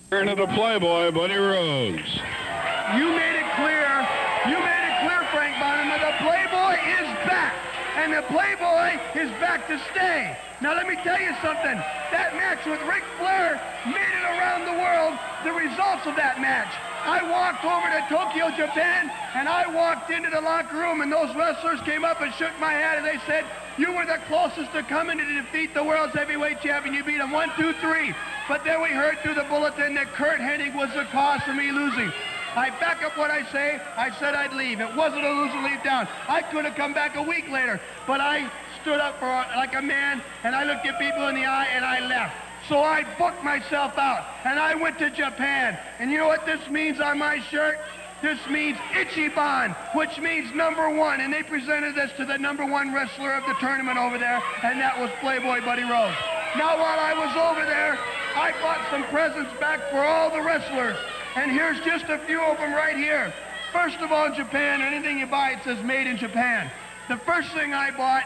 Turn to the Playboy, Buddy Rose. You made it clear, Frank Bonham, the Playboy is back. And the Playboy is back to stay. Now let me tell you something. That match with Ric Flair made it around the world, the results of that match. I walked over to Tokyo, Japan, and I walked into the locker room, and those wrestlers came up and shook my hand, and they said, you were the closest to coming to defeat the world's heavyweight champion. You beat him 1, 2, 3. But then we heard through the bulletin that Curt Hennig was the cause for me losing. I back up what I say. I said I'd leave. It wasn't a lose or leave down. I could have come back a week later, but I stood up for like a man, and I looked at people in the eye, and I left. So I booked myself out, and I went to Japan. And you know what this means on my shirt? This means ichiban, which means #1. And they presented this to the #1 wrestler of the tournament over there, and that was Playboy Buddy Rose. Now, while I was over there, I bought some presents back for all the wrestlers. And here's just a few of them right here. First of all, in Japan, anything you buy, it says made in Japan. The first thing I bought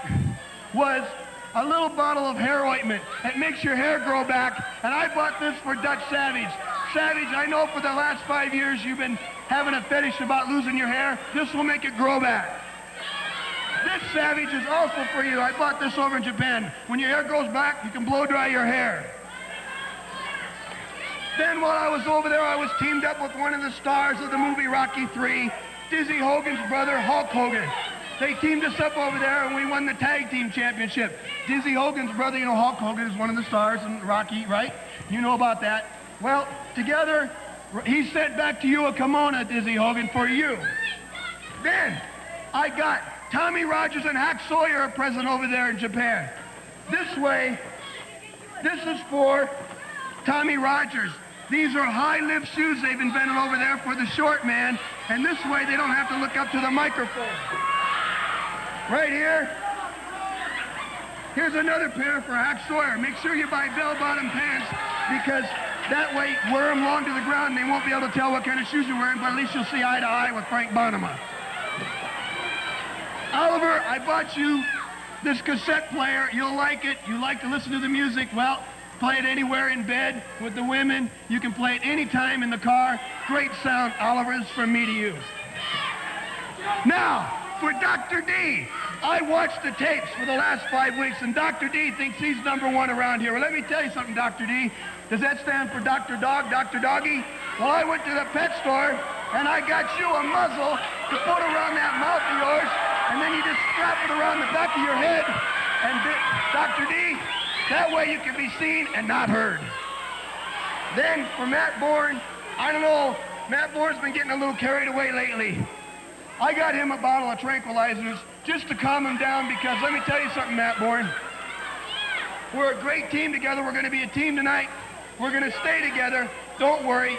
was a little bottle of hair ointment. It makes your hair grow back. And I bought this for Dutch Savage. Savage, I know for the last 5 years you've been having a fetish about losing your hair. This will make it grow back. This Savage is also for you. I bought this over in Japan. When your hair grows back, you can blow dry your hair. Then while I was over there, I was teamed up with one of the stars of the movie Rocky III, Dizzy Hogan's brother, Hulk Hogan. They teamed us up over there, and we won the tag team championship. Dizzy Hogan's brother, you know, Hulk Hogan is one of the stars in Rocky, right? You know about that. Well, together, he sent back to you a kimono, Dizzy Hogan, for you. Then I got Tommy Rogers and Hack Sawyer a present over there in Japan. This way, this is for Tommy Rogers. These are high-lift shoes they've invented over there for the short man, and this way they don't have to look up to the microphone. Right here, here's another pair for Hack Sawyer. Make sure you buy bell-bottom pants, because that way, wear them long to the ground, and they won't be able to tell what kind of shoes you're wearing, but at least you'll see eye to eye with Frank Bonham. Oliver, I bought you this cassette player. You'll like it. You like to listen to the music. Well, play it anywhere in bed with the women. You can play it anytime in the car. Great sound, Oliver. It's from me to you. Now, for Dr. D. I watched the tapes for the last 5 weeks, and Dr. D thinks he's #1 around here. Well, let me tell you something, Dr. D. Does that stand for Dr. Dog, Dr. Doggy? Well, I went to the pet store, and I got you a muzzle to put around that mouth of yours, and then you just strap it around the back of your head, and Dr. D, that way you can be seen and not heard. Then for Matt Bourne, I don't know, Matt Bourne's been getting a little carried away lately. I got him a bottle of tranquilizers just to calm him down, because let me tell you something, Matt Bourne. We're a great team together. We're going to be a team tonight. We're going to stay together. Don't worry.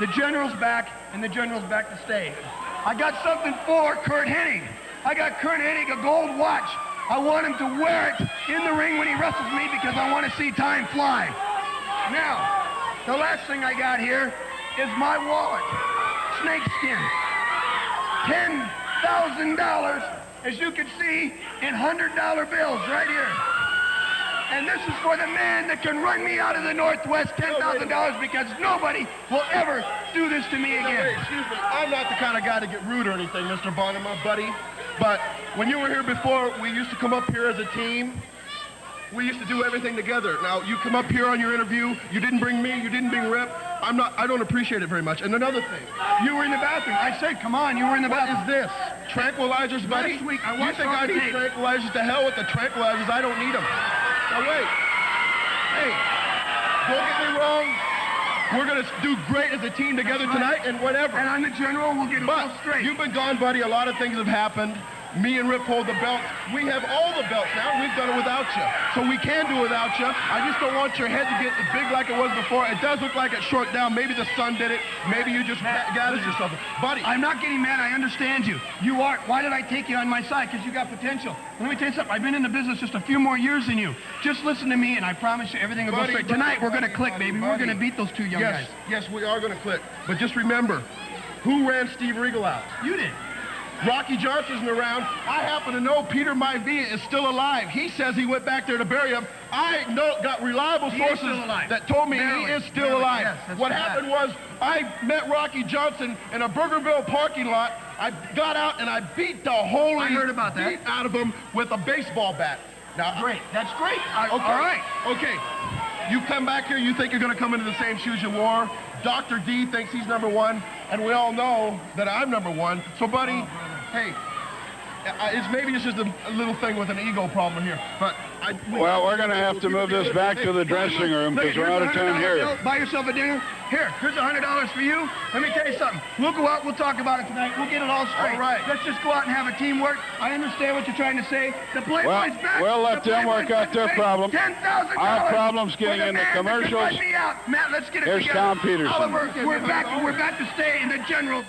The General's back, and the General's back to stay. I got something for Curt Hennig. I got Curt Hennig a gold watch. I want him to wear it in the ring when he wrestles me, because I want to see time fly. Now, the last thing I got here is my wallet. Snakeskin. $10,000, as you can see, in $100 bills right here. And this is for the man that can run me out of the Northwest, $10,000, because nobody will ever do this to me again. Wait, excuse me. I'm not the kind of guy to get rude or anything, Mr. Bonham, my buddy. But when you were here before, we used to come up here as a team. We used to do everything together. Now, you come up here on your interview, you didn't bring me, you didn't bring Rip. I don't appreciate it very much. And another thing. You were in the bathroom. I said, come on, you were in the bathroom. What is this? Tranquilizers, buddy? Last week, I you watched think I need tranquilizers? To hell with the tranquilizers. I don't need them. Now, wait. Hey, don't get me wrong. We're going to do great as a team together tonight and whatever. And I'm the General. We'll get it all straight. You've been gone, buddy. A lot of things have happened. Me and Rip hold the belts. We have all the belts now. We've done it without you. So we can do without you. I just don't want your head to get as big like it was before. It does look like it's short down. Maybe the sun did it. Maybe you just gathered yourself. Buddy. I'm not getting mad. I understand you. You are. Why did I take you on my side? Because you got potential. Let me tell you something. I've been in the business just a few more years than you. Just listen to me, and I promise you everything will go straight. Tonight, we're going to click, baby. We're going to beat those two young guys. Yes, we are going to click. But just remember, who ran Steve Regal out? You did. Rocky Johnson's around. I happen to know Peter Maivia is still alive. He says he went back there to bury him. I got reliable sources that told me he is still alive. Yes, what happened was I met Rocky Johnson in a Burgerville parking lot. I got out and I beat the holy beat out of him with a baseball bat. Now, Great. That's great. okay. All right. Okay. You come back here, you think you're going to come into the same shoes you wore. Dr. D thinks he's number one, and we all know that I'm number one. So, buddy, hey, maybe it's just a little thing with an ego problem here. But Well, we're going to have to move this back to the dressing room because we're out of time here. Buy yourself a dinner. Here's $100 for you. Let me tell you something. We'll go out. We'll talk about it tonight. We'll get it all straight. All right. Let's just go out and have a teamwork. I understand what you're trying to say. The Playboy's back. We'll let them work out their problem. $10,000. Our problem's getting into commercials. Matt, let's get it Here's together. Tom Peterson. Oliver, we're back to stay in the general.